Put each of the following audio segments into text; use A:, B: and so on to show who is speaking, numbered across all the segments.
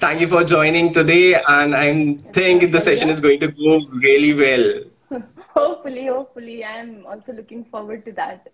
A: Thank you for joining today, and I think the session
B: Pleasure.
A: is going to go really well.
B: Hopefully, I'm also looking forward to that.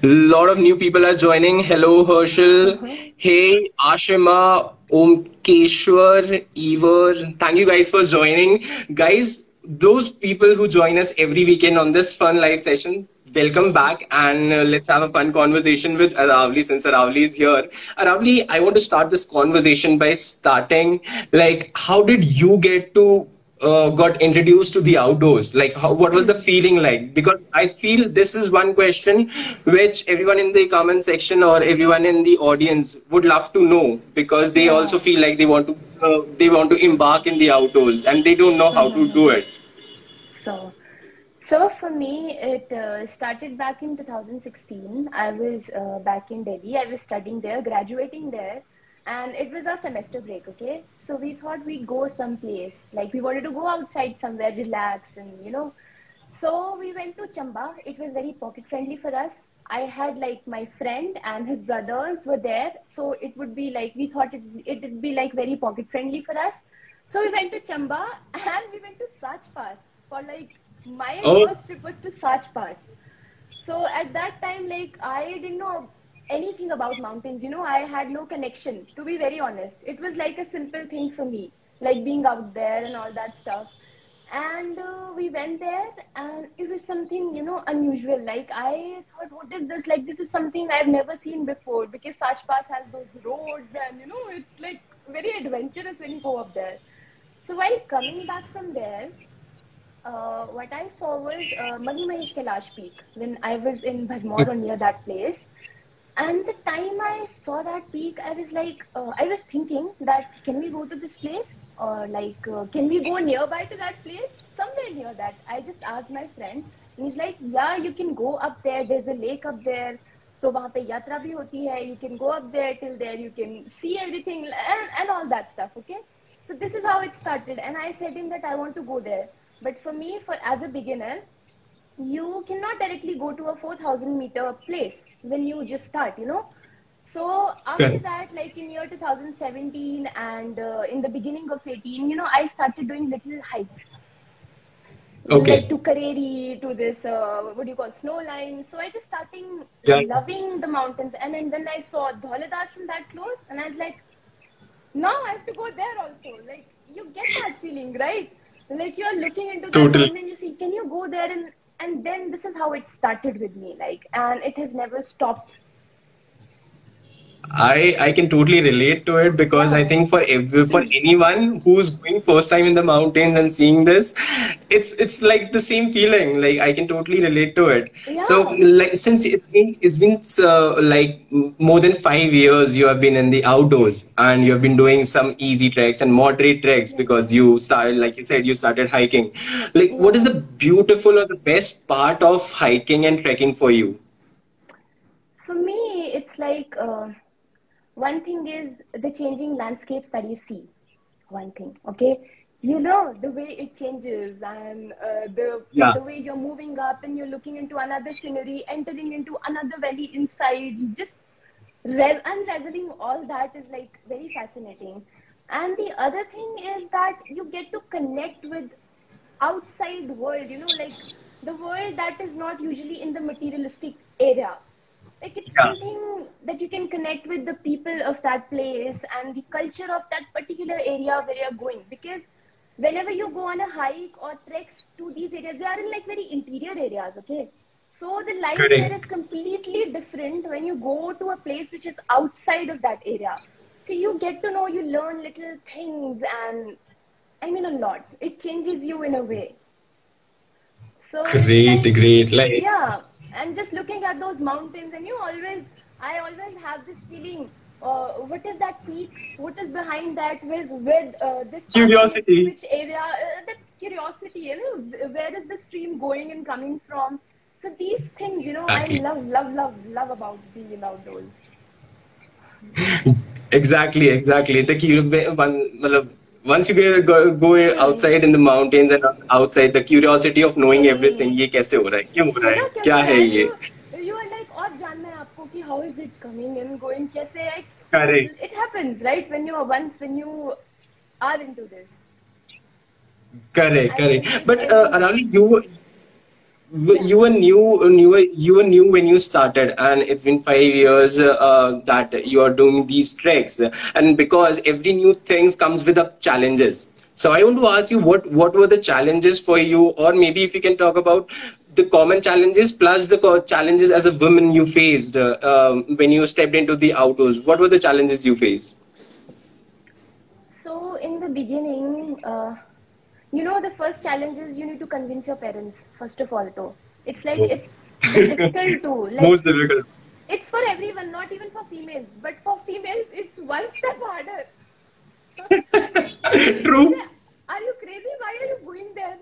A: A lot of new people are joining. Hello, Herschel.
B: Uh-huh.
A: Hey, Ashima, Omkeshwar, Iver. Thank you guys for joining. Guys, those people who join us every weekend on this fun live session, welcome back, and let's have a fun conversation with Arawali since Arawali is here. Arawali, I want to start this conversation by starting like, how did you get to got introduced to the outdoors? Like, what was the feeling like? Because I feel this is one question which everyone in the comment section or everyone in the audience would love to know, because they also
B: Yeah.
A: feel like they want to embark in the outdoors and they don't know how to do
B: Mm-hmm.
A: it.
B: So, so for me, it started back in 2016. I was back in Delhi. I was studying there, graduating there, and it was our semester break. Okay, so we thought we'd go someplace. Like we wanted to go outside somewhere, relax, and So we went to Chamba. It was very pocket friendly for us. I had like my friend and his brothers were there, so it would be like we thought it would be like very pocket friendly for us. So we went to Chamba and we went to Sach Pass for like my
A: Oh,
B: first trip was to Sach Pass. So at that time, like I didn't know anything about mountains. I had no connection. To be very honest, it was like a simple thing for me, like being out there and all that stuff. And we went there, and it was something unusual. Like I thought, what is this? Like this is something I've never seen before, because Sach Pass has those roads, and it's like very adventurous when you go up there. So while coming back from there, what I saw was Mani Mahesh Kailash Peak when I was in Bhagmore or near that place. And the time I saw that peak, I was like, I was thinking that can we go to this place, or like can we go nearby to that place, somewhere near that. I just asked my friend, and he's like, yeah, you can go up there. There's a lake up there. So वहाँ पे यात्रा भी होती है. You can go up there. Till there you can see everything and all that stuff. Okay. So this is how it started, and I said him that I want to go there. But for me, for as a beginner, you cannot directly go to a 4,000-meter place when you just start. So after
A: okay.
B: that, like in year 2017 and in the beginning of 18, I started doing little hikes, like
A: Okay.
B: to Kareri, to this, what do you call, snow line. So I just starting
A: Yeah.
B: loving the mountains. And then when I saw Dhauledas from that close, and I was like, now I have to go there also. Like you get that feeling, right? Like you're looking into that
A: Totally.
B: mountain, you see, can you go there? And then this is how it started with me, like, and it has never stopped.
A: I can totally relate to it, because I
B: Yeah.
A: think for anyone who's going first time in the mountains and seeing this, it's like the same feeling. Like I can totally relate to it. So
B: Yeah.
A: like, since it's been like more than 5 years you have been in the outdoors, and you have been doing some easy treks and moderate treks,
B: Yeah.
A: because you started, like you said, you started hiking. Like, what is
B: Yeah.
A: the beautiful or the best part of hiking and trekking for you?
B: For me, it's like one thing is the changing landscapes that you see. One thing, okay, the way it changes, and
A: Yeah.
B: the way you're moving up and you're looking into another scenery, entering into another valley inside, just unraveling all that is like very fascinating. And the other thing is that you get to connect with outside world, like the world that is not usually in the materialistic area. Like it's
A: Yeah.
B: something that you can connect with the people of that place and the culture of that particular area where you're going. Because whenever you go on a hike or treks to these areas, they are in like very interior areas, okay? So the life there is
A: Correct.
B: completely different when you go to a place which is outside of that area. So you get to know, you learn little things, and I mean a lot. It changes you in a way. So it's
A: Great,
B: like,
A: great. Like,
B: yeah, and just looking at those mountains, and I always have this feeling. What is that peak? What is behind that? Where this path connects to
A: curiosity.
B: which area? That's curiosity. Where is the stream going and coming from? So these things, I
A: Exactly.
B: love, love, love, love about being in outdoors.
A: Exactly, exactly. मतलब, once you go
B: Hmm.
A: outside in the mountains and outside, the curiosity of knowing everything,
B: Hmm.
A: ये कैसे हो रहा है, क्यों हो रहा है,
B: कैसे
A: क्या
B: हो रहा
A: है
B: है,
A: ये?
B: you are like और जानना है आपको कि how is it coming and going, कैसे है,
A: Correct.
B: It happens, right? When you are into this.
A: Correct,
B: I feel
A: correct.
B: like
A: But
B: every
A: Arawali,
B: yeah.
A: you were new when you started, and it's been 5 years that you are doing these treks. And because every new things comes with up challenges, so I want to ask you what were the challenges for you, or maybe if you can talk about the common challenges plus the challenges as a woman you faced when you stepped into the outdoors. What were the challenges you faced?
B: So in the beginning, the first challenge is you need to convince your parents, first of all, though. It's like,
A: Oh.
B: it's a bit difficult too. Like,
A: Most difficult.
B: it's for everyone, not even for females. But for females, it's one step harder. They say,
A: True.
B: are you crazy? Why are you going there?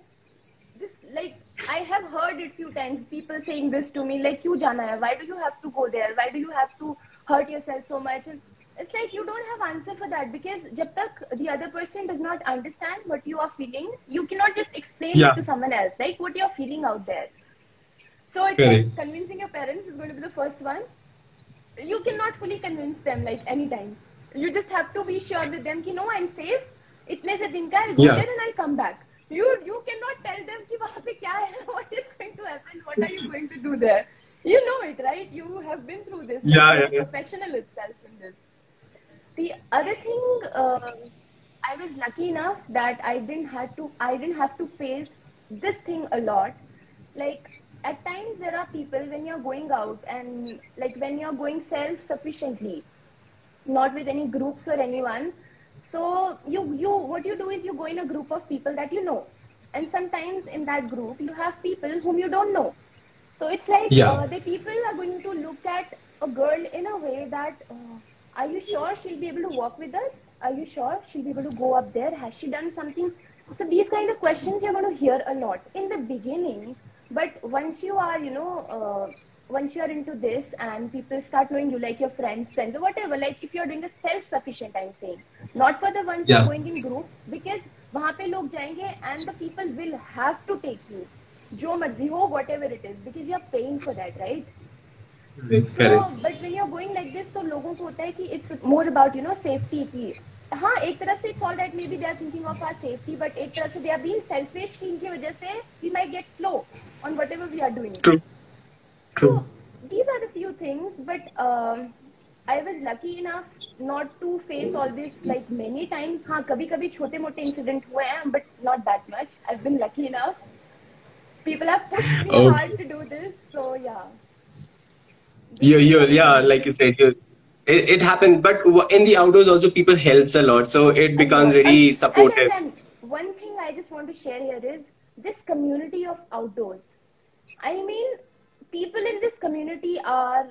B: Just like, I have heard it few times, people saying this to me, like, "Kyun jana hai? Why do you have to go there? Why do you have to hurt yourself so much?" And it's like, you don't have answer for that, because jab tak the other person does not understand what you are feeling, you cannot just explain it
A: Yeah.
B: to someone else, like what you're feeling out there. So it's like
A: Correct.
B: convincing your parents is going to be the first one. You cannot fully convince them like anytime. You just have to be sure with them कि no, I'm safe. इतने से दिन का I'll go
A: Yeah.
B: there and I'll come back. You cannot tell them कि वहाँ पे क्या है, what is going to happen, what are you going to do there. You know it, right? You have been through this.
A: Yeah,
B: You're
A: yeah, yeah.
B: professional itself in this. The other thing, I was lucky enough that I didn't have to face this thing a lot. Like, at times there are people, when you're going out and like when you're going self-sufficiently, not with any groups or anyone. So you what you do is you go in a group of people that you know, and sometimes in that group you have people whom you don't know. So it's like
A: Yeah.
B: the people are going to look at a girl in a way that, are you sure she'll be able to walk with us? Are you sure she'll be able to go up there? Has she done something? So these kind of questions you're going to hear a lot in the beginning. But once you are, once you are into this and people start knowing you, like your friends or whatever, like if you're doing a self-sufficient, I'm saying, not for the ones who are
A: Yeah.
B: going in groups, because वहाँ पे लोग जाएंगे and the people will have to take you. जो मर्जी हो, whatever it is, because you're paying for that, right? So,
A: Correct.
B: but when you're going like this, तो लोगों को होता है कि it's more about, safety की. हाँ, एक तरफ से it's all right, maybe they are thinking of our safety, but एक तरफ से they are being selfish कि इनकी वजह से we might get slow on whatever we are doing.
A: True.
B: So,
A: True.
B: these are the few things, but I was lucky enough not to face all this like many times. हाँ, कभी-कभी छोटे-मोटे incident हुए हैं, but not that much. I've been lucky enough. People have pushed me
A: Oh.
B: hard to do this, so yeah. This is
A: Yeah,
B: something.
A: like you said, it happens. But in the outdoors also, people helps a lot, so it
B: A
A: becomes
B: lot.
A: very
B: And,
A: supportive.
B: and one thing I just want to share here is this community of outdoors. I mean, people in this community are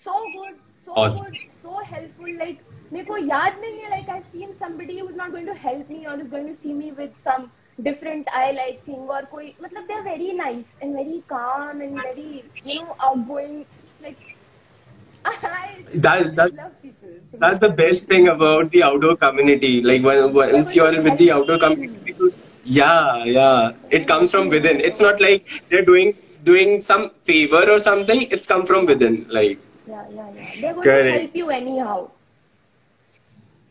B: so good,
A: Awesome.
B: so helpful. Like, मेरे को याद नहीं है, like I've seen somebody who's not going to help me or is going to see me with some different eye like thing or कोई, मतलब they're very nice and very calm and very, outgoing. Like, I
A: That
B: just
A: that
B: love people.
A: that's the best thing about the outdoor community. Like
B: They're
A: once
B: going to
A: you're with
B: help
A: the outdoor community,
B: you.
A: people, yeah, it
B: They'll
A: comes
B: help
A: from
B: you
A: within.
B: move
A: It's not
B: forward.
A: like they're doing some favor or something. It's come from
B: Yeah.
A: within. Like
B: Yeah. They're going to
A: correct.
B: help you anyhow.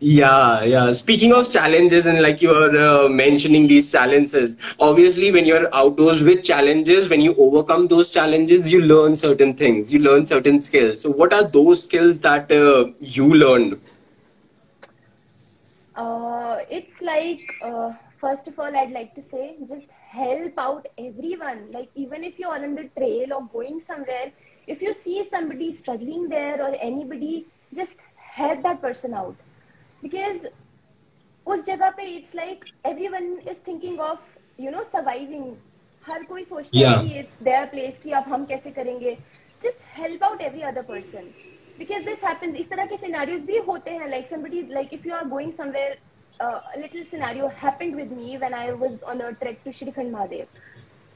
A: Yeah. Speaking of challenges, and like you are mentioning these challenges, obviously, when you're outdoors with challenges, when you overcome those challenges, you learn certain things, you learn certain skills. So, what are those skills that you learned?
B: It's like, first of all, I'd like to say just help out everyone. Like, even if you're on the trail or going somewhere, if you see somebody struggling there or anybody, just help that person out. Because उस जगह पे it's like everyone is thinking of surviving. हर कोई सोचता है
A: Yeah.
B: कि it's their place कि अब हम कैसे करेंगे. Just help out every other person, because this happens. इस तरह के scenarios भी होते हैं. Like somebody is like, if you are going somewhere, a little scenario happened with me when I was on a trek to Shrikhand Mahadev.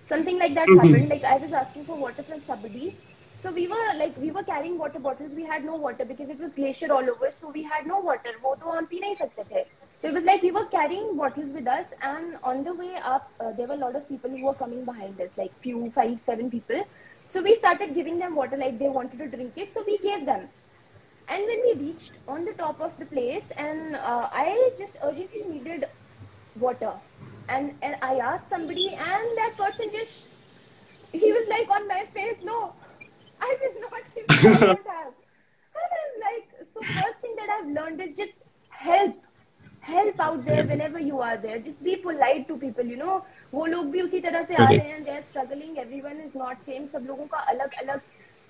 B: Something like that happened. Like I was asking for water from somebody. So we were carrying water bottles. We had no water because it was glacier all over. So we had no water. वो तो हम P नहीं सकते थे. So it was like we were carrying bottles with us, and on the way up, there were a lot of people who were coming behind us, like 5, 7 people. So we started giving them water, like they wanted to drink it. So we gave them. And when we reached on the top of the place, and I just urgently needed water, and I asked somebody, and that person just, he was like on my face, no, I did not give you, I don't have. And I'm like, so first thing that I've learned is just help out there whenever you are there. Just be polite to people, you know. वो लोग भी उसी तरह से आ रहे हैं, they are struggling, everyone is not same, सब लोगों का अलग अलग.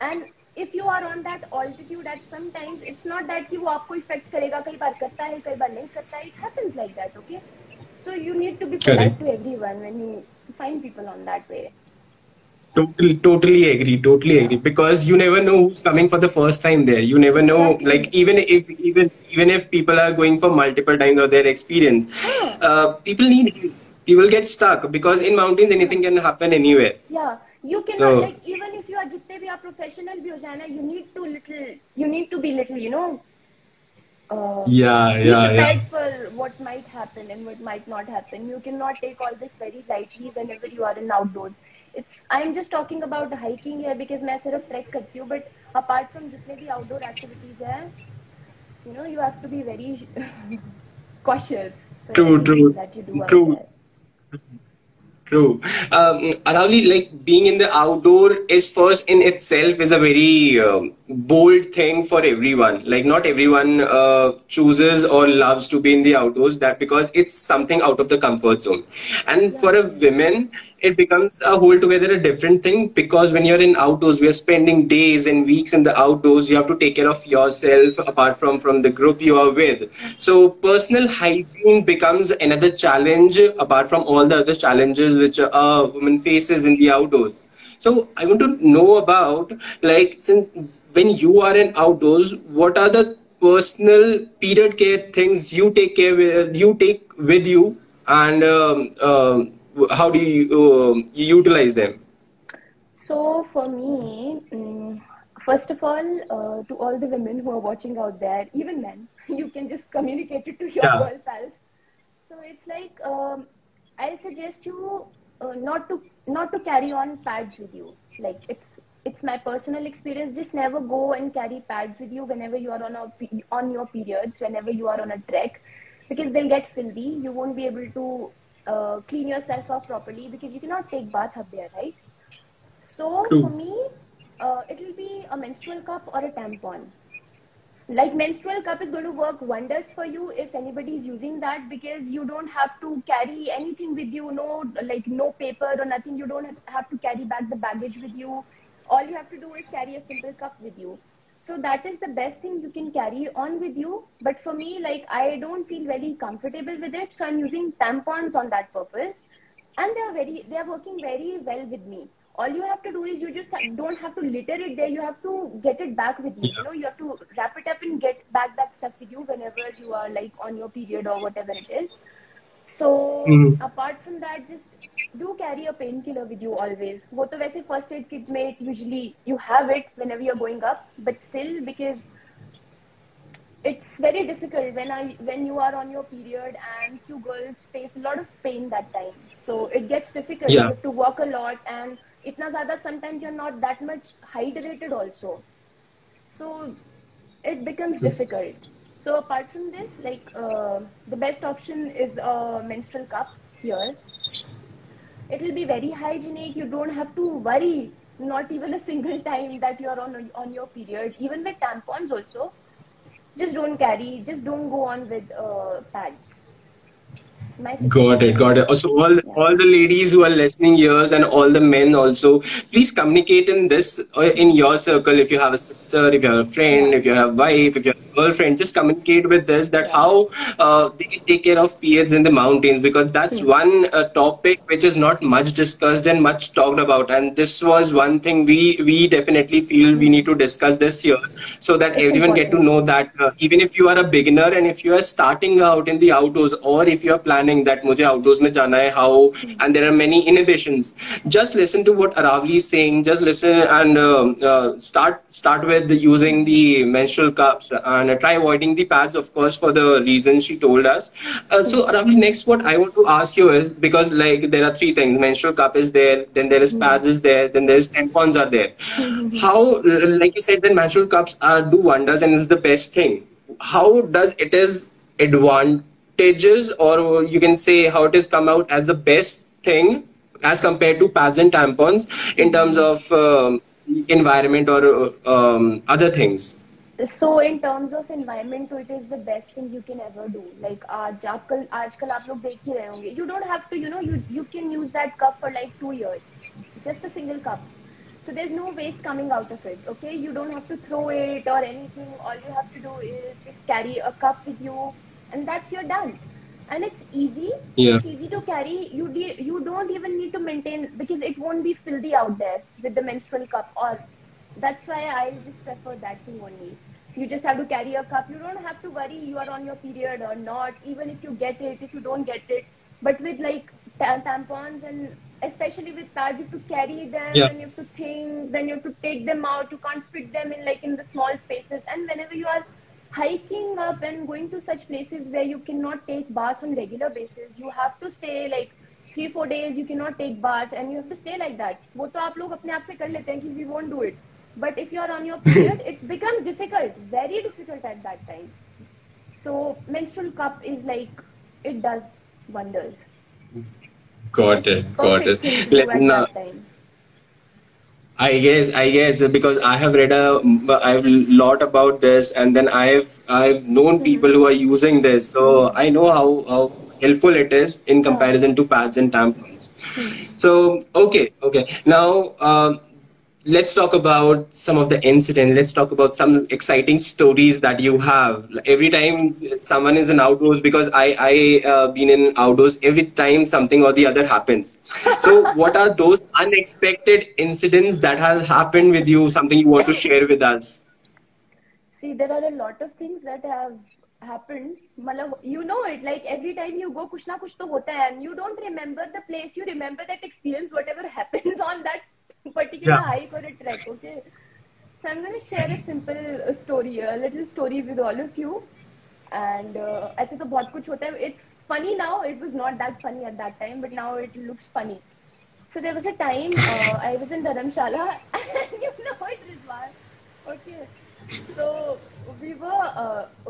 B: And if you are on that altitude at some times, it's not that कि वो आपको affect करेगा, कई बार करता है, कई बार नहीं करता है, it happens like that, okay? So you need to be polite to everyone when you find people on that way.
A: Totally agree. Totally agree. Because you never know who's coming for the first time there. You never know,
B: Exactly.
A: like even if people are going for multiple times or their experience, people need help. People get stuck because in mountains anything can happen anywhere.
B: Yeah, you cannot,
A: So
B: like, even if you are जितने भी आप professional भी हो जाए ना, you need to be little, you know, be prepared for what might happen and what might not happen. You cannot take all this very lightly whenever you are in outdoors. I'm just talking about hiking here because मैं सिर्फ trek करती हूँ, but apart from जितने भी outdoor activities हैं, you know, you have to be very cautious for
A: true,
B: everything that you do out
A: true.
B: there.
A: True. Arawali, like being in the outdoor is first in itself is a very bold thing for everyone. Like not everyone chooses or loves to be in the outdoors, that because it's something out of the comfort zone. And
B: Yeah.
A: for a women, it becomes a whole together a different thing because when you're in outdoors, we are spending days and weeks in the outdoors. You have to take care of yourself apart from the group you are with. So personal hygiene becomes another challenge apart from all the other challenges which a woman faces in the outdoors. So I want to know about, like, since when you are in outdoors, what are the personal period care things you take with you, and how do you utilize them?
B: So for me, first of all, to all the women who are watching out there, even men, you can just communicate it to your
A: Yeah.
B: girl pals. So it's like, I'll suggest you not to carry on pads with you. Like it's my personal experience. Just never go and carry pads with you whenever you are on your periods, whenever you are on a trek, because they'll get filthy. You won't be able to clean yourself up properly because you cannot take bath up there, right? So for
A: True.
B: me, it will be a menstrual cup or a tampon. Like menstrual cup is going to work wonders for you if anybody is using that, because you don't have to carry anything with you, no, like no paper or nothing. You don't have to carry back the baggage with you. All you have to do is carry a simple cup with you. So that is the best thing you can carry on with you. But for me, like, I don't feel very comfortable with it, so I'm using tampons on that purpose, and they are working very well with me. All you have to do is you just don't have to litter it there. You have to get it back with you. You know, you have to wrap it up and get back that stuff with you whenever you are like on your period or whatever it is. So
A: Mhm.
B: apart from that, just do carry a painkiller with you always. वो तो वैसे first aid kit में usually you have it whenever you're going up, but still, because it's very difficult when you are on your period, and you girls face a lot of pain that time. So it gets difficult. You
A: Yeah.
B: have to walk a lot, and itna zyada sometimes you're not that much hydrated also. So it becomes difficult. So apart from this, like the best option is a menstrual cup here. It will be very hygienic. You don't have to worry, not even a single time that you are on your period. Even with tampons also, just don't go on with pads. My
A: Got
B: suggestion
A: it,
B: is
A: got it.
B: that.
A: So all the ladies who are listening here and all the men also, please communicate in this in your circle. If you have a sister, if you have a friend,
B: Yeah.
A: if you have a wife, if you have a girlfriend, just communicate with this that
B: Yeah.
A: how they can take care of periods in the mountains, because that's one topic which is not much discussed and much talked about. And this was one thing we definitely feel we need to discuss this here, so that
B: It's
A: everyone get to
B: important.
A: know that even if you are a beginner and if you are starting out in the outdoors, or if you are planning that मुझे outdoors में जाना है, how, and there are many inhibitions, just listen to what Arawali is saying. Just listen and start with using the menstrual cups, and one. Try avoiding the pads, of course, for the reasons she told us. So, Arawali, next, what I want to ask you is, because like there are three things: menstrual cup is there, then there is pads is there, then there's tampons are there. How, like you said, then menstrual cups do wonders and is the best thing. How does it is advantages, or you can say how it has come out as the best thing as compared to pads and tampons in terms of environment or other things?
B: So in terms of environment, so it is the best thing you can ever do. Like आजकल आप लोग देख ही रहे होंगे. You don't have to, you can use that cup for like 2 years, just a single cup. So there's no waste coming out of it. Okay, you don't have to throw it or anything. All you have to do is just carry a cup with you, and that's you're done. And it's easy.
A: Yeah.
B: It's easy to carry. You don't even need to maintain, because it won't be filthy out there with the menstrual cup. Or that's why I just prefer that thing only. You just have to carry a cup. You don't have to worry you are on your period or not, even if you get it, if you don't get it. But with like tampons, and especially with pads, you have to carry them,
A: Yeah.
B: and you have to think, then you have to take them out. You can't fit them in the small spaces. And whenever you are hiking up and going to such places where you cannot take bath on regular basis, you have to stay like 3-4 days. You cannot take bath, and you have to stay like that. वो तो आप लोग अपने आप से कर लेते हैं कि we won't do it. But if you are on your period, it becomes difficult, very difficult at that time. So menstrual cup is like, it does wonders.
A: Got it. Got
B: Perfect
A: it.
B: thing to do at
A: Now,
B: that time.
A: I guess because I have read a lot about this, and then I've known people who are using this, so I know how helpful it is in comparison to pads and tampons. So okay. Now let's talk about some of the incident. Let's talk about some exciting stories that you have. Every time someone is in outdoors, because I been in outdoors, every time something or the other happens. So what are those unexpected incidents that has happened with you? Something you want to share with us?
B: See, there are a lot of things that have happened. मतलब, you know it. Like every time you go, कुछ ना कुछ तो होता है, and you don't remember the place. You remember that experience, whatever happens on that particular hike or a trek. Okay. So I'm going to share a simple story, a little story with all of you. And ऐसे तो बहुत कुछ होता है. It's funny now. It was not that funny at that time, but now it looks funny. So there was a time I was in Dharamshala, and you know it, Rizwan. Okay. So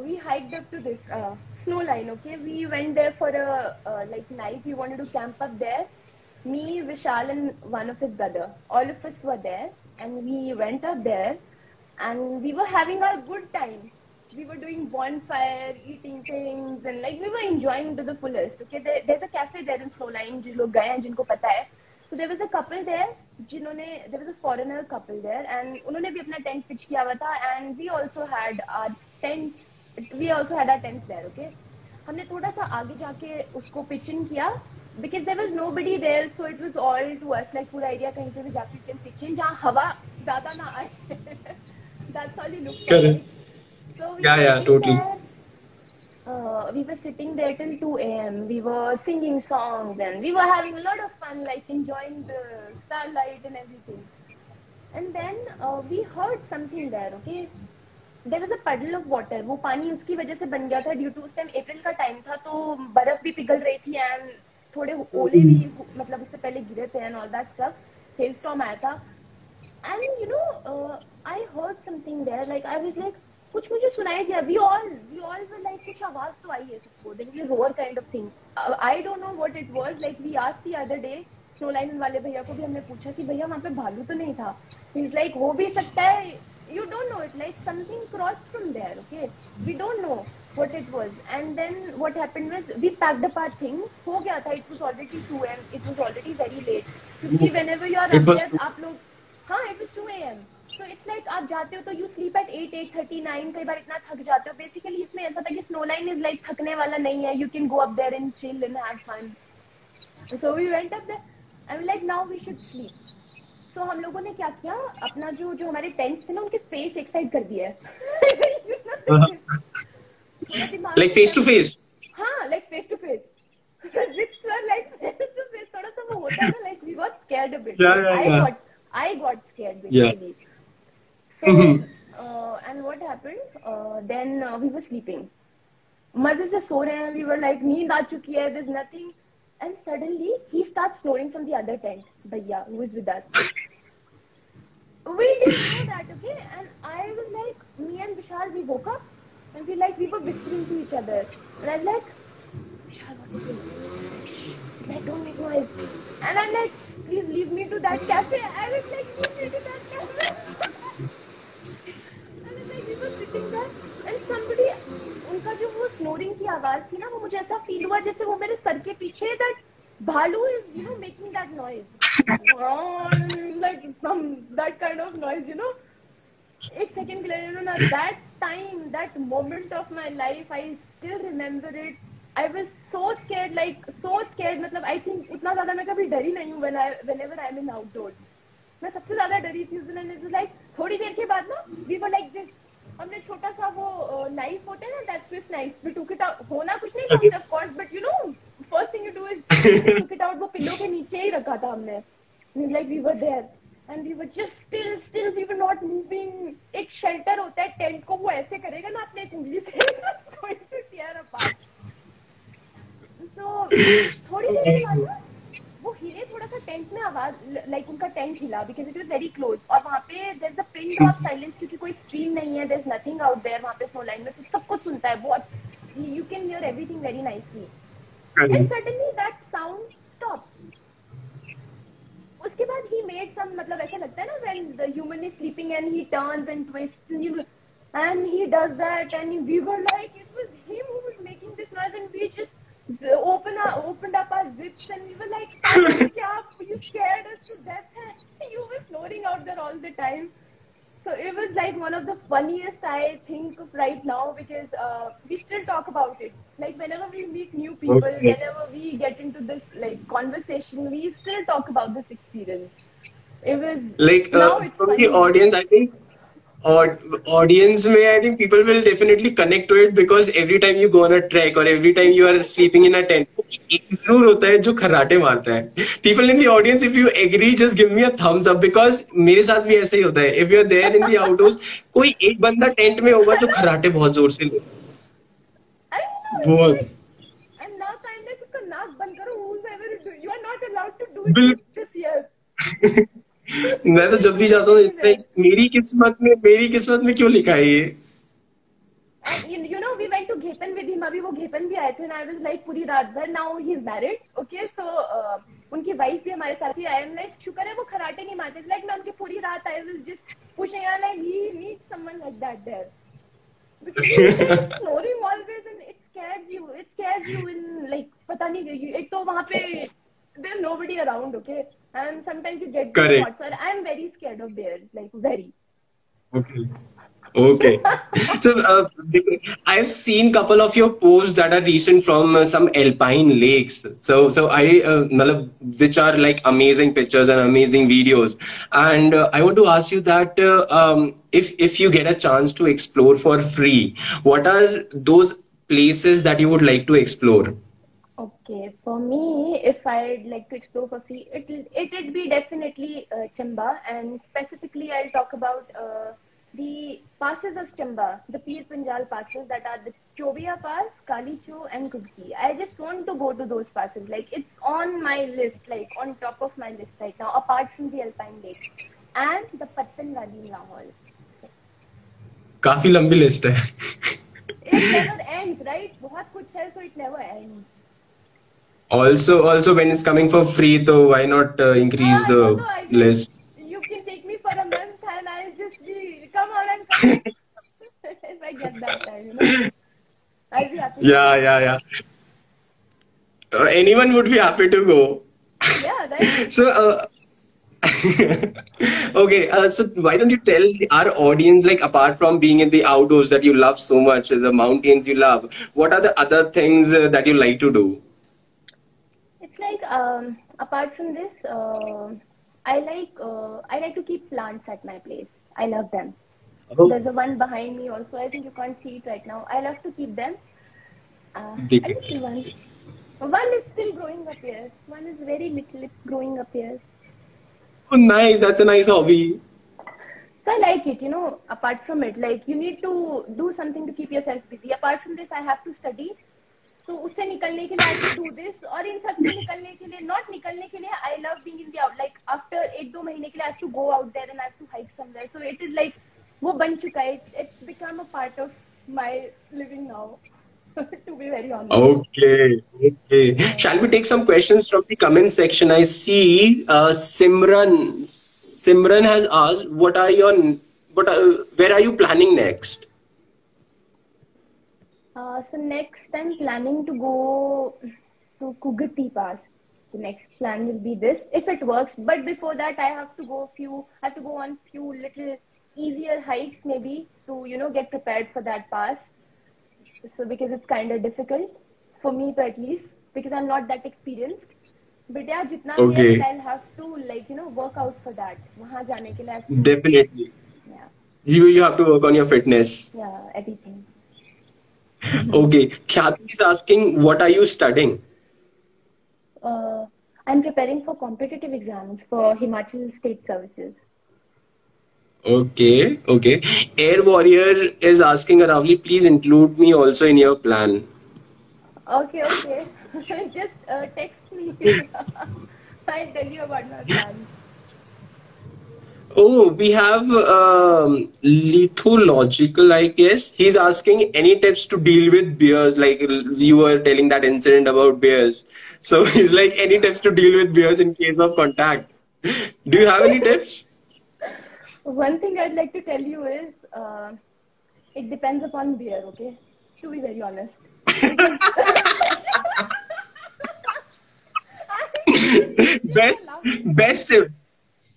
B: we hiked up to this snow line. Okay, we went there for a like night. We wanted to camp up there. Me, Vishal, and one of his brother. All of us were there, and we went up there, and we were having a good time. We were doing bonfire, eating things, and like we were enjoying to the fullest. Okay, there's a cafe there in Snowline. जिन लोग गए हैं, जिनको पता है. So there was a couple there, there was a foreigner couple there, and उन्होंने भी अपना tent pitch किया हुआ था, and we also had our tents there. Okay, हमने थोड़ा सा आगे जाके उसको pitch in किया, because there was nobody there, so it was all to us, like पूरा area कहीं पे भी जाके can pitch in जहाँ हवा ज़्यादा ना आए. That's all you look for.
A: Correct.
B: So we
A: Yeah, totally.
B: We were sitting there till 2 a.m. We were singing songs, and we were having a lot of fun, like enjoying the starlight and everything. And then we heard something there. Okay, there was a puddle of water. वो पानी उसकी वजह से बन गया था, due to उस time April का टाइम था, तो बर्फ भी पिघल रही थी, and थोड़े ओले भी मतलब उससे पहले गिरे थे, and all that stuff. Hailstorm आया था, and I heard something there. Like I was like, कुछ मुझे सुनाई दिया. We all were like, कुछ आवाज तो आई है सबको. There was a roar kind of thing. I don't know what it was. Like we asked the other day, Snowline वाले भैया को भी हमने पूछा कि भैया वहाँ पे भालू तो नहीं था. He's like, हो भी सकता है. You don't know it. Like something crossed from there. Okay, we don't know what it was. And then what happened was we packed up our things. हो गया था. It was already 2 a.m. It was already very late. क्योंकि whenever you are up there, आप लोग, हाँ, it was 2 a.m. So it's like आप जाते हो तो you sleep at 8:39. कई बार इतना थक जाते हो. Basically इसमें ऐसा था कि Snowline is like थकने वाला नहीं है. You can go up there and chill and have fun. So we went up there. I'm like, now we should sleep. So हम लोगों ने क्या किया, अपना जो हमारे टेंट्स थे ना, उनके फेस एक साइड कर दिया है.
A: Like face to face.
B: हाँ, like face to face. Zips were like face to face. थोड़ा सा वो होता है ना, like we got scared a bit.
A: Yeah.
B: I got scared basically. So and what happened? Then we were sleeping. मजे से सो रहे हैं. We were like, नींद आ चुकी है. There's nothing. And suddenly he starts snoring from the other tent. Bhaiya, who was with us. We didn't know that, okay? And I was like, me and Vishal, we woke up and we were whispering to each other. And I was like, Vishal, what is it? He's like, don't make noise. And I'm like, please leave me to that cafe. I was like, leave me to that cafe. And then we were sitting there and somebody, उनका जो वो snoring की आवाज थी ना, वो मुझे ऐसा feel हुआ जैसे वो मेरे सर के पीछे that भालू is, making that noise. Like some that kind of noise, एक second के लिए, that time, that moment of my life, I still remember it. I was so scared, मतलब I think उतना ज़्यादा मैं कभी डरी नहीं हूँ whenever I'm in outdoors. मैं सबसे ज़्यादा डरी थी उस दिन. And it was like थोड़ी देर के बाद ना, we were like this. हमने छोटा सा वो knife होता है ना, that Swiss knife, we took it out. होना कुछ नहीं था of course, but first thing you do is took it out. वो पिल्लो के नीचे ही रखा था हमने. Like we were there and we were just still we were not moving. एक shelter होता है tent को, वो ऐसे करेगा ना अपने उंगली से, it's going to tear apart. So थोड़ी देर के बाद ना वो हिले थोड़ा सा टेंट में आवाज, like उनका टेंट हिला because it was very close. और वहाँ पे there's a pin drop silence क्योंकि कोई stream नहीं है, there's nothing out there वहाँ पे snow line में, तो सब कुछ सुनता है बहुत. You can hear everything very nicely. And suddenly that sound stops. उसके बाद he made some, मतलब ऐसा लगता है ना when the human is sleeping and he turns and twists and he does that and we were like, it was him who was making this noise and we just opened up our zips and we were like, you scared us to death. You were snoring out there all the time. So it was like one of the funniest I think of right now because we still talk about it. Like whenever we meet new people, whenever we get into this like conversation, we still talk about this experience. It was
A: like
B: now it's
A: from
B: funny.
A: the audience, I think. Audience may, I think people will definitely connect to it because every time you go on a trek or every time you are sleeping in a tent, एक जरूर होता है जो खर्राटे मारता है. People in the audience, if you agree, just give me a thumbs up because मेरे साथ भी ऐसे ही होता है. If you are there in the outdoors, कोई एक बंदा टेंट में होगा जो खर्राटे बहुत जोर से ले. बहुत.
B: And now I'm like, उसका नाक बंद करो. Whoever you are not allowed to do it this year.
A: मैं तो जब भी जाता हूँ मेरी किस्मत में क्यों लिखा है ये.
B: And we went to Ghepan with him. अभी वो Ghepan भी आए थे and I was like पूरी रात भर. Now he's married, okay, so उनकी wife भी हमारे साथ ही. I am like शुक्र है वो खराटे नहीं मारते. Like मैं उनकी पूरी रात I was just pushing her like he needs someone like that there because he's just snoring always and it scares you in like पता नहीं, एक तो वहाँ पे there's nobody around, okay, and sometimes you get these thoughts. I'm very scared of bears, like very.
A: Okay. So I've seen couple of your posts that are recent from some Alpine Lakes. So I which are like amazing pictures and amazing videos. And I want to ask you that if you get a chance to explore for free, what are those places that you would like to explore?
B: Okay, for me, if I'd like to explore for free, it'd be definitely Chamba, and specifically I'll talk about the passes of Chamba, the Pir Panjal passes that are the Chovia Pass, Kalicho and Kudki. I just want to go to those passes. Like it's on my list, like on top of my list right now, apart from the Alpine Lakes and the Pattan Valley in Lahore.
A: काफी लंबी list है.
B: It never ends, right? बहुत कुछ है, so it never ends.
A: Also when it's coming for free, so why not increase the list?
B: You can take me for a month and I'll just be, come on and come. If I get that time, I'll be happy.
A: Yeah. Anyone would be happy to go.
B: Yeah, right.
A: So, okay, so why don't you tell our audience, like apart from being in the outdoors that you love so much, the mountains you love, what are the other things that you like to do?
B: It's like apart from this, I like to keep plants at my place. I love them. Oh. There's a one behind me also. I think you can't see it right now. I love to keep them. I see one. One is still growing up here. One is very little. It's growing up here.
A: Oh, nice. That's a nice hobby.
B: So I like it, apart from it, like you need to do something to keep yourself busy. Apart from this, I have to study. So उससे निकलने के लिए I have to do this. और इन सब से निकलने के लिए, not निकलने के लिए, I love being in the out. Like after 1-2 महीने के लिए I have to go out there and I have to hike somewhere. So it is like वो बन चुका है. It's become a part of my living now. To be very honest.
A: Okay, okay. Shall we take some questions from the comment section? I see Simran. Simran has asked, where are you planning next?
B: So next I'm planning to go to Kugati Pass. The next plan will be this, if it works. But before that, I have to go on few little easier hikes maybe to get prepared for that pass. So because it's kind of difficult for me, to at least because I'm not that experienced. But yeah, jitna bhi hai, I'll have to work out for that. Wahan jaane ke liye
A: Definitely.
B: Yeah.
A: You have to work on your fitness.
B: Yeah, everything.
A: Okay. Khyati is asking, what are you studying?
B: I'm preparing for competitive exams for Himachal State Services.
A: Okay, okay. Air Warrior is asking, Arawali, please include me also in your plan.
B: Okay. Just text me. I'll tell you about my plans.
A: Oh, we have Lithological, I guess. He's asking any tips to deal with bears. Like you were telling that incident about bears. So he's like, any tips to deal with bears in case of contact? Do you have any tips?
B: One thing I'd like to tell you is, it depends upon beer, okay? To be very honest.
A: Best tip.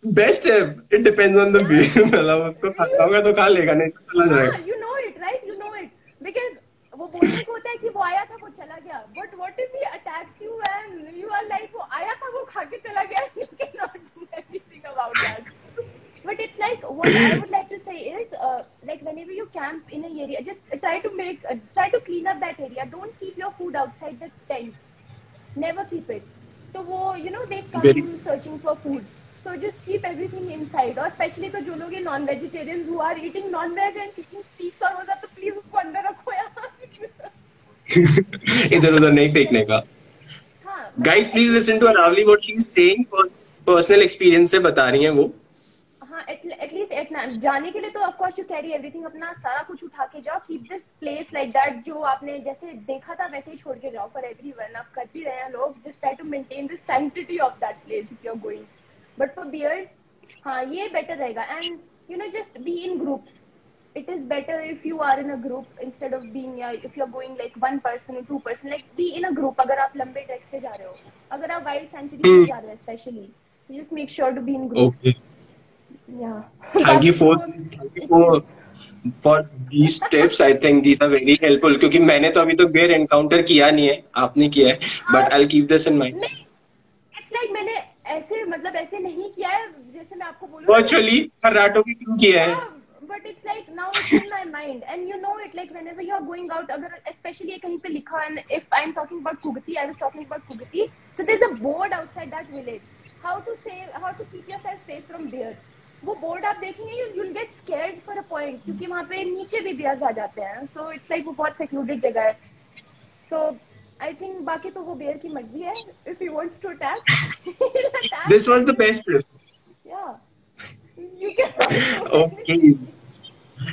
A: Best tip. It depends on the beer. मतलब उसको खाता होगा तो खा लेगा नहीं तो चला जाएगा.
B: You know it, right? You know it. Because वो बोलने को होता है कि वो आया था वो चला गया. But what if he attacks you and you are like वो आया था वो खा के चला गया? You cannot do anything about that. But it's like, what I would like to say is, like whenever you camp in an area, just try to clean up that area. Don't keep your food outside the tents. Never keep it. So, they come searching for food. So just keep everything inside. Or especially तो जो लोग ये non-vegetarians who are eating non-veg and kicking sticks और वैसा तो please उसको अंदर रखो यार.
A: इधर-उधर नहीं फेंकने का. Guys, please listen to Arawali what she is saying. Personal experience से बता रही हैं वो.
B: At least जाने के लिए तो of course you carry everything, अपना सारा कुछ उठा के जाओ. Keep this place like that जो आपने जैसे देखा था वैसे ही छोड़ के जाओ for everyone. आप कर भी रहे हैं लोग. Just try to maintain the sanctity of that place if you're going. But for bears, हाँ ये better रहेगा. And just be in groups. It is better if you are in a group instead of being if you're going like 1 person or 2 person. Like be in a group. अगर आप लंबे tracks पे जा रहे हो, अगर आप wild sanctuary पे जा रहे हो especially, you just make sure to be in groups.
A: Okay.
B: Yeah.
A: Thank you for these tips. I think these are very helpful. क्योंकि मैंने तो अभी तक bear encounter किया नहीं है, आपने किया है. But I'll keep this in mind.
B: It's like मैंने ऐसे नहीं किया है जैसे मैं आपको बोलूँ.
A: Virtually हर्राटो की क्यों किया है?
B: But it's like now it's in my mind and you know it, like whenever you're going out, अगर especially ये कहीं पे लिखा, and if I'm talking about Kugati, I was talking about Kugati. So there's a board outside that village. How to keep yourself safe from bears. वो board आप देखेंगे you'll get scared for a point क्योंकि वहाँ पे नीचे भी bears आ जाते हैं. So it's like वो बहुत secluded जगह है. So I think बाकी तो वो bear की मर्जी है. If he wants to attack, he'll attack.
A: This was the best tip.
B: Yeah. You can.
A: Okay.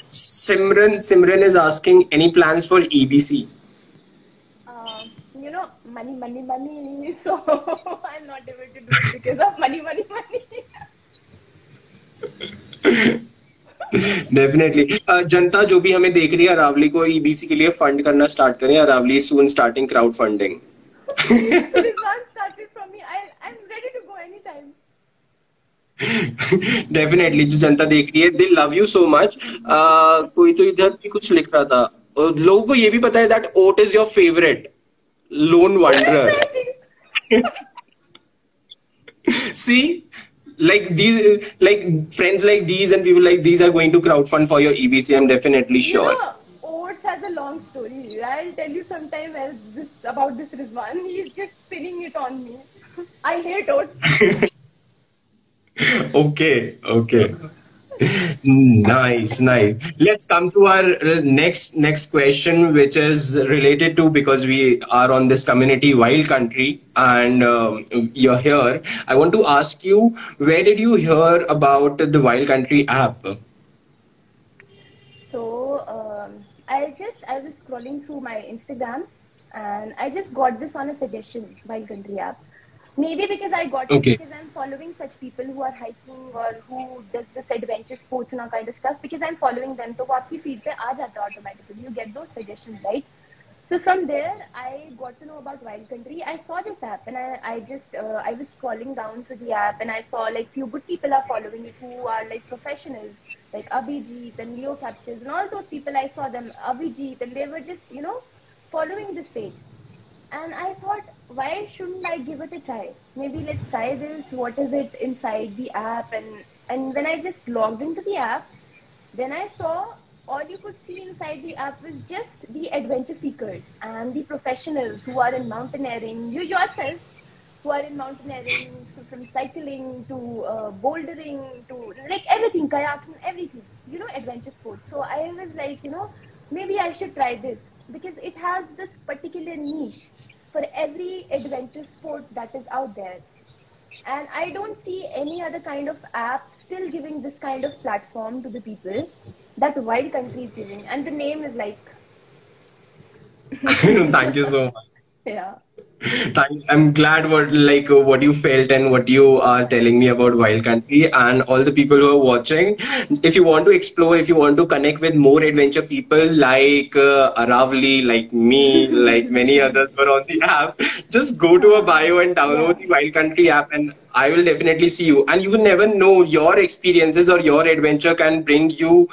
A: Simran is asking, any plans for EBC?
B: Money. So I'm not able to do it because of money.
A: Definitely. जनता जो भी हमें देख रही है, अरावली को EBC के लिए fund करना स्टार्ट करें. Aravalli soon starting crowdfunding.
B: This one started from me. I'm ready to go anytime.
A: Definitely. जो जनता देख रही है, they love you so much. कोई तो इधर भी कुछ लिख रहा था. लोगों को ये भी पता है that oat is your favorite. Lone wanderer. See, like these, like friends like these and people like these are going to crowdfund for your EBC. I'm definitely sure.
B: Oats has a long story. I'll tell you sometime else about this Rizwan. He's just spinning it on me. I hate oats.
A: Okay. Nice, nice. Let's come to our next question, which is related to, because we are on this community wild country, and you're here. I want to ask you, where did you hear about the Wild Country app?
B: So I was scrolling through my Instagram, and I just got this on a suggestion by Country app. Maybe because I got it
A: Okay.
B: because I'm following such people who are hiking or who does this adventure sports and all kind of stuff, because I'm following them. So आपकी feed पे आ जाता है automatically. You get those suggestions, right? So from there, I got to know about Wild Country. I saw this app, and I was scrolling down through the app, and I saw like few good people are following it who are like professionals, like Abhijit and Leo Captures and all those people. I saw them, Abhijit, and they were just following this page. And I thought, why shouldn't I give it a try? Maybe let's try this. What is it inside the app? And when I just logged into the app, then I saw all you could see inside the app was just the adventure seekers and the professionals who are in mountaineering. You yourself, who are in mountaineering, so from cycling to bouldering to like everything, kayaking, everything. Adventure sports. So I was like, maybe I should try this because it has this particular niche for every adventure sport that is out there. And I don't see any other kind of app still giving this kind of platform to the people that Wild Country is giving. And the name is like,
A: Thank you so much.
B: yeah.
A: I'm glad what you felt and what you are telling me about Wild Country, and all the people who are watching. If you want to explore, if you want to connect with more adventure people like Arawali, like me, like many others were on the app, just go to a bio and download
B: Yeah.
A: the Wild Country app, and I will definitely see you. And you will never know, your experiences or your adventure can bring you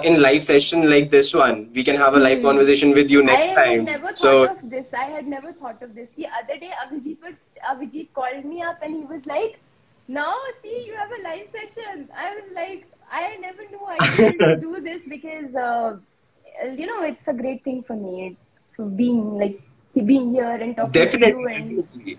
A: in live session like this one. We can have a live
B: Hmm.
A: conversation with you
B: I
A: next
B: had
A: time.
B: never thought
A: So
B: of this. I had never thought of this. The other day, Avijit called me up and he was like, "Now, see, you have a live session." I was like, I never knew I'd be able to do this because, it's a great thing for me, for being here and talking to you.
A: definitely,
B: And
A: definitely.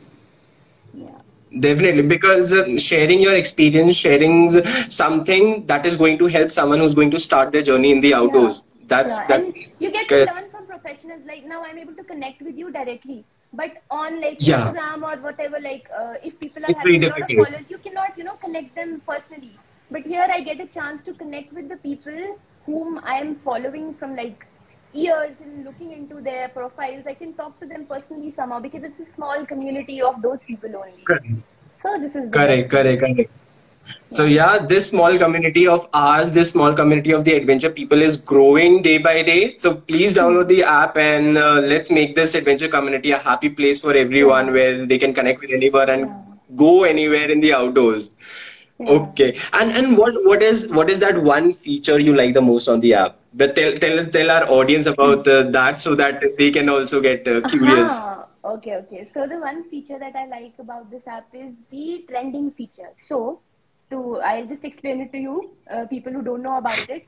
B: yeah,
A: Definitely, because sharing your experience, sharing something that is going to help someone who's going to start their journey in the
B: yeah,
A: outdoors. That's
B: and you get to
A: uh,
B: learn from professionals. Like now, I'm able to connect with you directly. But on like
A: yeah,
B: Instagram or whatever, like if people are
A: it's very
B: having a lot of
A: difficult.
B: followers, you cannot connect them personally. But here, I get a chance to connect with the people whom I am following from like years and looking into their profiles. I can talk to them personally somehow because it's a small community of those people only.
A: Correct,
B: So this is the best
A: correct,
B: thing.
A: correct, correct. So
B: Yeah.
A: yeah, this small community of ours, this small community of the adventure people is growing day by day. So please download
B: Hmm.
A: the app, and let's make this adventure community a happy place for everyone,
B: Yeah.
A: where they can connect with anyone and
B: Yeah.
A: go anywhere in the outdoors.
B: Yeah.
A: Okay. And what is that one feature you like the most on the app? But tell our audience about that, so that they can also get curious.
B: Okay, okay. So the one feature that I like about this app is the trending feature. So, I'll just explain it to you, people who don't know about it.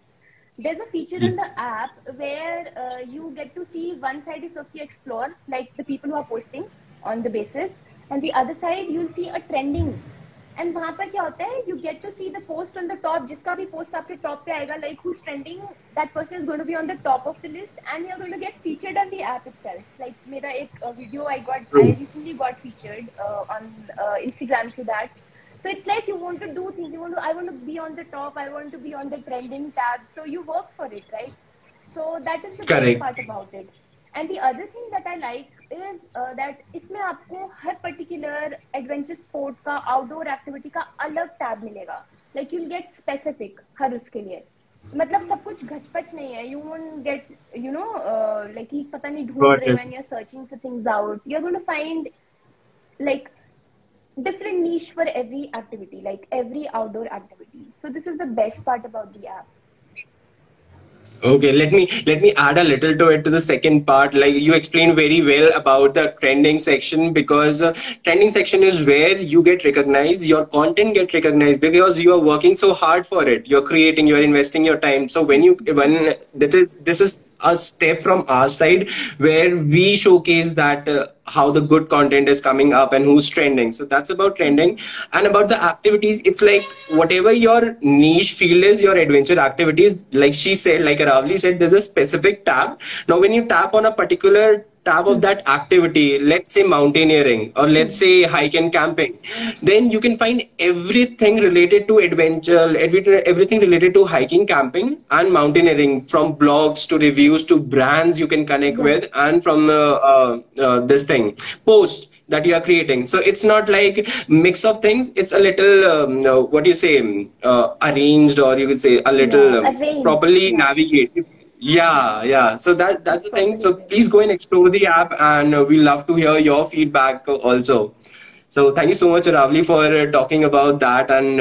B: There's a feature in the app where you get to see one side is of your explore, like the people who are posting on the basis, and the other side you'll see a trending. And वहाँ पर क्या होता है, you get to see the post on the top, जिसका भी post आपके top पे आएगा, like who's trending, that person is going to be on the top of the list, and you're going to get featured on the app itself. Like मेरा एक video I
A: True.
B: recently got featured on Instagram through that. So it's like you want to do things, I want to be on the top, I want to be on the trending tab, so you work for it, right? So that is the best
A: Correct.
B: part about it. And the other thing that I like is that इसमें आपको हर particular adventure sport का outdoor activity का अलग tab मिलेगा. Like you'll get specific हर उसके लिए. मतलब सब कुछ घचपच नहीं है. You won't get like कि पता नहीं ढूंढ
A: Got
B: रहे हो
A: it.
B: when you're searching for things out. You're going to find like different niche for every activity, like every outdoor activity. So this is the best part about the app.
A: Okay, let me add a little to it, to the second part. Like you explained very well about the trending section, because trending section is where you get recognized, your content get recognized, because you are working so hard for it. You're creating, you're investing your time. So when this is a step from our side where we showcase that how the good content is coming up and who's trending. So that's about trending. And about the activities, it's like whatever your niche field is, your adventure activities, like she said, like Aravali said, there's a specific tab. Now when you tap on a particular tab of that activity, let's say mountaineering or let's say hike and camping, then you can find everything related to adventure, everything related to hiking, camping, and mountaineering, from blogs to reviews to brands you can connect with, and from this thing, posts that you are creating. So it's not like mix of things. It's a little what do you say, arranged, or you could say a little
B: Arranged.
A: properly navigated. Yeah, yeah. So that's the thing. So please go and explore the app, and we love to hear your feedback also. So thank you so much, Ravli, for talking about that. And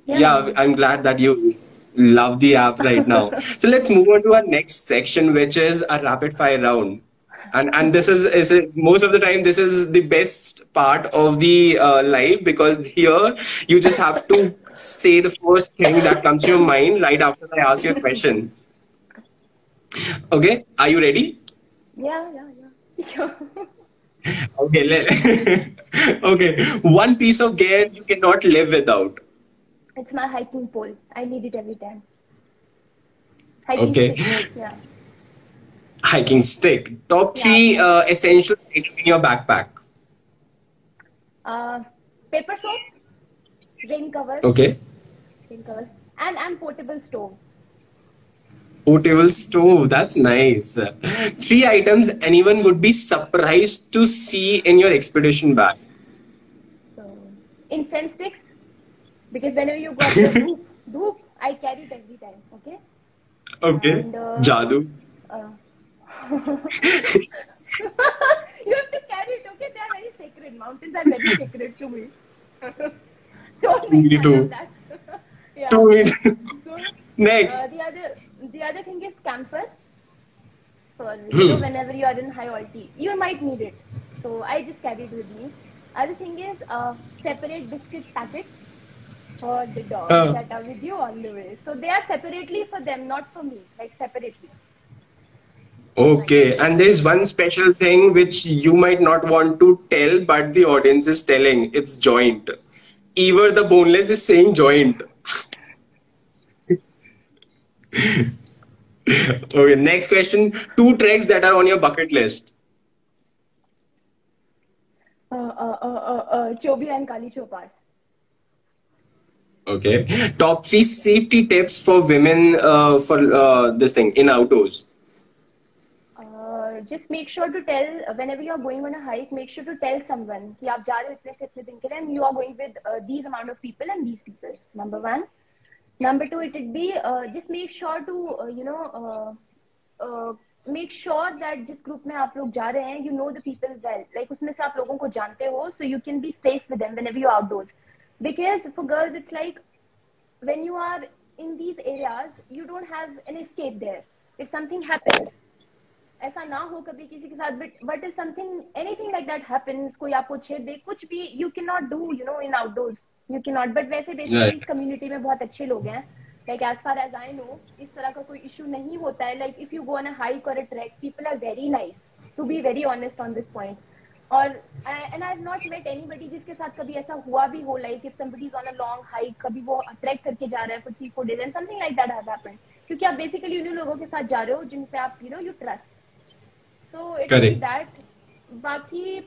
A: yeah, I'm glad that you love the app right now. So let's move on to our next section, which is a rapid fire round. And this is most of the time this is the best part of the live, because here you just have to say the first thing that comes to your mind right after I ask you a question. Okay, are you ready?
B: Yeah.
A: Okay, okay. One piece of gear you cannot live without.
B: It's my hiking pole. I need it every time. Hiking
A: Okay.
B: stick. Yeah.
A: Hiking stick. Top three essential items in your backpack.
B: Paper soap, rain cover,
A: Okay.
B: and portable stove.
A: Portable stove. That's nice. Three items anyone would be surprised to see in your expedition bag.
B: So, incense sticks, because whenever you got the dhoop, I carry it every time. Okay.
A: Okay.
B: And,
A: Jadoo.
B: you have to carry it. Okay, they are very sacred. Mountains are very sacred to me. Don't make
A: Me
B: fun
A: too.
B: of that. Yeah.
A: To me.
B: So,
A: Next.
B: the other thing is camphor. For you know, whenever you are in high altitude, you might need it. So I just carry it with me. Other thing is separate biscuit packets for the dogs that are with you all the way. So they are separately for them, not for me. Like separately.
A: Okay, and there's one special thing which you might not want to tell, but the audience is telling. It's joint. Ever the boneless is saying joint. Okay, next question. Two treks that are on your bucket list.
B: Chobi and Kali Chopas.
A: Okay. Top three safety tips for women for this thing in outdoors.
B: Just make sure to tell whenever you are going on a hike. Make sure to tell someone कि आप जा रहे हो इतने से इतने दिन के लिए, and you are going with these amount of people and these people. Number one. Number two, it would be just make sure to make sure that जिस group में आप लोग जा रहे हैं, you know the people well. Like उसमें से आप लोगों को जानते हो, so you can be safe with them whenever you're outdoors. Because for girls, it's like when you are in these areas, you don't have an escape there. If something happens, ऐसा ना हो कभी किसी के साथ, but if anything like that happens, कोई आपको छेड़ दे, कुछ भी you cannot do, in outdoors. You cannot. But वैसे basically इस community में बहुत अच्छे लोग हैं. Like as far as I know, इस तरह का कोई issue नहीं होता है. Like if you go on a hike or a trek, people are very nice. To be very honest on this point. And I've not met anybody जिसके साथ कभी ऐसा हुआ भी हो. Like if somebody is on a long hike, कभी वो trek करके जा रहा है for 3-4 days, and something like that has happened. क्योंकि आप basically उन लोगों के साथ जा रहे हो जिन पे आप you trust. So it will be that. बाकी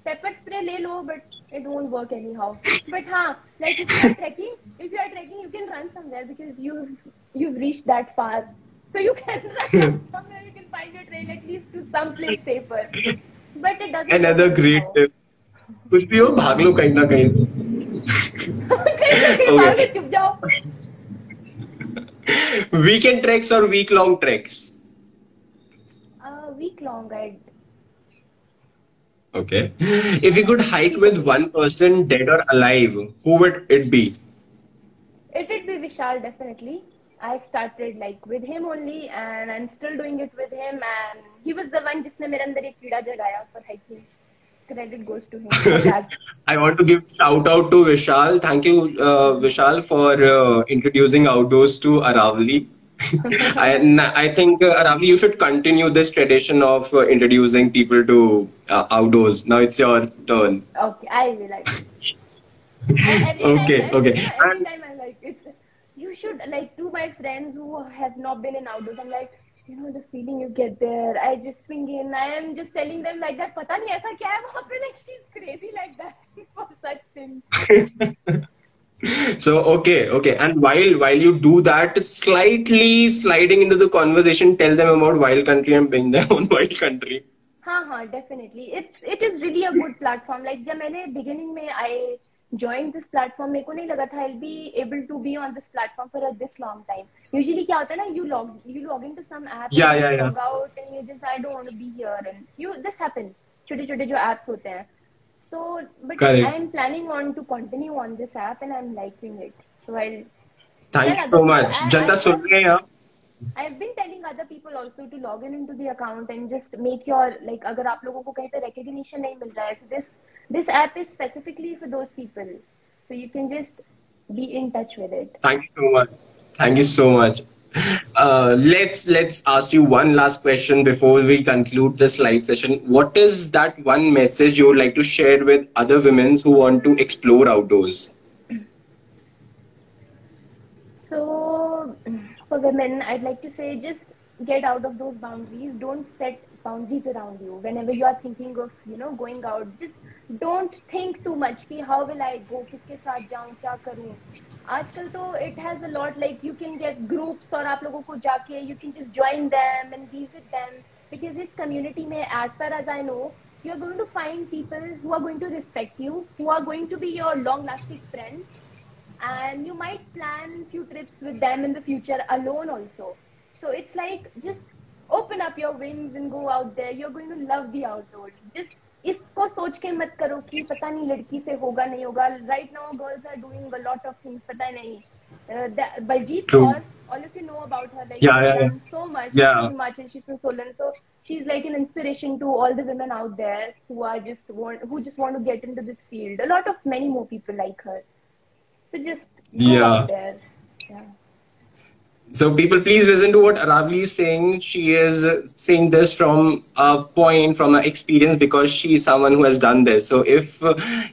B: pepper spray ले लो, but it won't work anyhow. But हाँ, like if you are trekking, you can run somewhere because you've reached that far. So you can run somewhere, you can find your trail at least to some place safer. But it doesn't.
A: Another great tip. कुछ भी हो भाग लो कहीं ना कहीं.
B: भाग के चुप जाओ.
A: Weekend treks or week-long treks?
B: Week-long,
A: Okay. If you could hike with one person, dead or alive, who would it be?
B: It would be Vishal, definitely. I started like with him only, and I'm still doing it with him. And he was the one जिसने मेरे अंदर एक कीड़ा जगाया for hiking. Credit goes to him for that.
A: I want to give shout out to Vishal. Thank you, Vishal, for introducing outdoors to Arawali. I think, Ravi, you should continue this tradition of introducing people to outdoors. Now it's your turn.
B: Okay, I will. I will. And
A: Okay, okay.
B: every
A: And
B: time I'm like, it's you should like to my friends who have not been in outdoors. I'm like, the feeling you get there. I just swing in. I am just telling them like that. पता नहीं ऐसा क्या है वहाँ पे, like she's crazy like that for such things.
A: so, okay, okay. And while you do that, slightly sliding into the conversation, tell them about Wild Country and bring them on Wild Country.
B: हाँ, definitely. It is really a good platform. Like जब मैंने beginning में I joined this platform, मेरे को नहीं लगा था I'll be able to be on this platform for this long time. Usually क्या होता है ना, you log into some app
A: Yeah,
B: and
A: yeah,
B: you
A: yeah.
B: log out and you just I don't want to be here, and this happens. छोटे छोटे जो apps होते हैं. So, but
A: Correct.
B: I'm planning on to continue on this app and I'm liking it. So I'll
A: Thank
B: tell
A: you
B: other
A: so
B: people.
A: much. Janta सुन रहे हैं आप?
B: I've been telling other people also to log into the account and just make your like अगर आप लोगों को कहीं पे recognition नहीं मिल रहा है, so this app is specifically for those people, so you can just be in touch with it.
A: Thank you so much. Thank you so much. Let's ask you one last question before we conclude this live session. What is that one message you would like to share with other women who want to explore outdoors?
B: So for women, I'd like to say just get out of those boundaries. Don't set boundaries around you. Whenever you are thinking of going out, just don't think too much कि how will I go, किसके साथ जाऊँ, क्या करूँ. आजकल तो it has a lot, like you can get groups और आप लोगों को जाके you can just join them and be with them, because this community में, as far as I know, you are going to find people who are going to respect you, who are going to be your long-lasting friends, and you might plan few trips with them in the future alone also. So it's like just open up your wings and go out there. You're going to love the outdoors. Just इसको सोच के मत करो कि पता नहीं लड़की से होगा नहीं होगा. Right now girls are doing a lot of things, पता नहीं. Baljeet Kaur, all of you know about her, like
A: Yeah,
B: she's
A: yeah,
B: done so much.
A: yeah.
B: She's from Himachal, she's from Solan, so she's like an inspiration to all the women out there who just want to get into this field. A lot of many more people like her. So just go out there. Yeah.
A: So people, please listen to what Arawali is saying. She is saying this from a point, from an experience, because she is someone who has done this. So if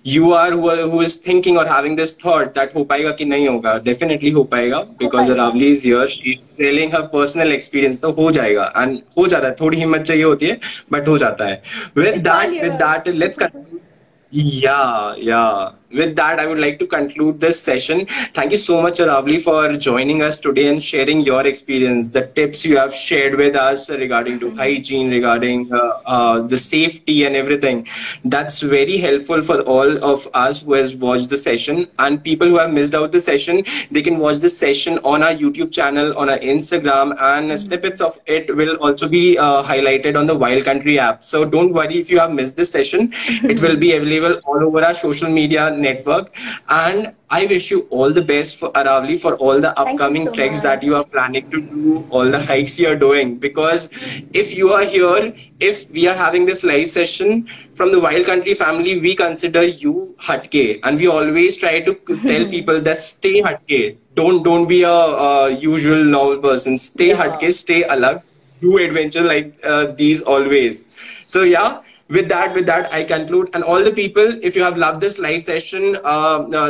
A: you are who is thinking or having this thought that ho paega ki nahi hoga, definitely ho paega, because Arawali is here. She's telling her personal experience. तो हो जाएगा, and हो जाता है. थोड़ी हिम्मत चाहिए होती है, but हो जाता है. With that, let's continue. Yeah. With that, I would like to conclude this session. Thank you so much, Arawali, for joining us today and sharing your experience, the tips you have shared with us regarding to hygiene, regarding the safety and everything. That's very helpful for all of us who has watched the session. And people who have missed out the session, they can watch this session on our YouTube channel, on our Instagram, and snippets of it will also be highlighted on the Wild Country app. So don't worry if you have missed this session. It will be available all over our social media network. And I wish you all the best for Arawali, for all the upcoming treks that you are planning to do, all the hikes you are doing. Because if you are here, if we are having this live session from the Wild Country family, we consider you hatke, and we always try to tell people that stay hatke. Don't be a usual normal person. Stay hatke, stay alag, do adventure like these always. So yeah. With that, I conclude. And all the people, if you have loved this live session,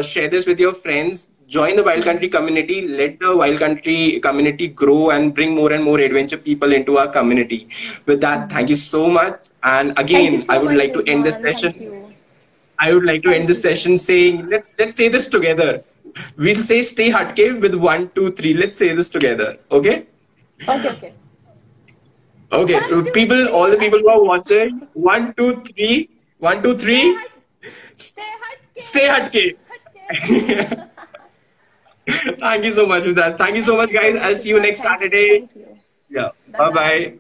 A: share this with your friends. Join the Wild Country community. Let the Wild Country community grow and bring more and more adventure people into our community. With that, thank you so much. And again, I would like to end this session. I would like to end this session saying, let's say this together. We'll say stay hatke with 1, 2, 3. Let's say this together. Okay?
B: Okay.
A: Okay, people, all the people who are watching, 1, 2, 3. 1, 2, 3. Stay hatke. Thank you so much for that. Thank you so much, guys. I'll see you next Saturday. Yeah. Bye-bye.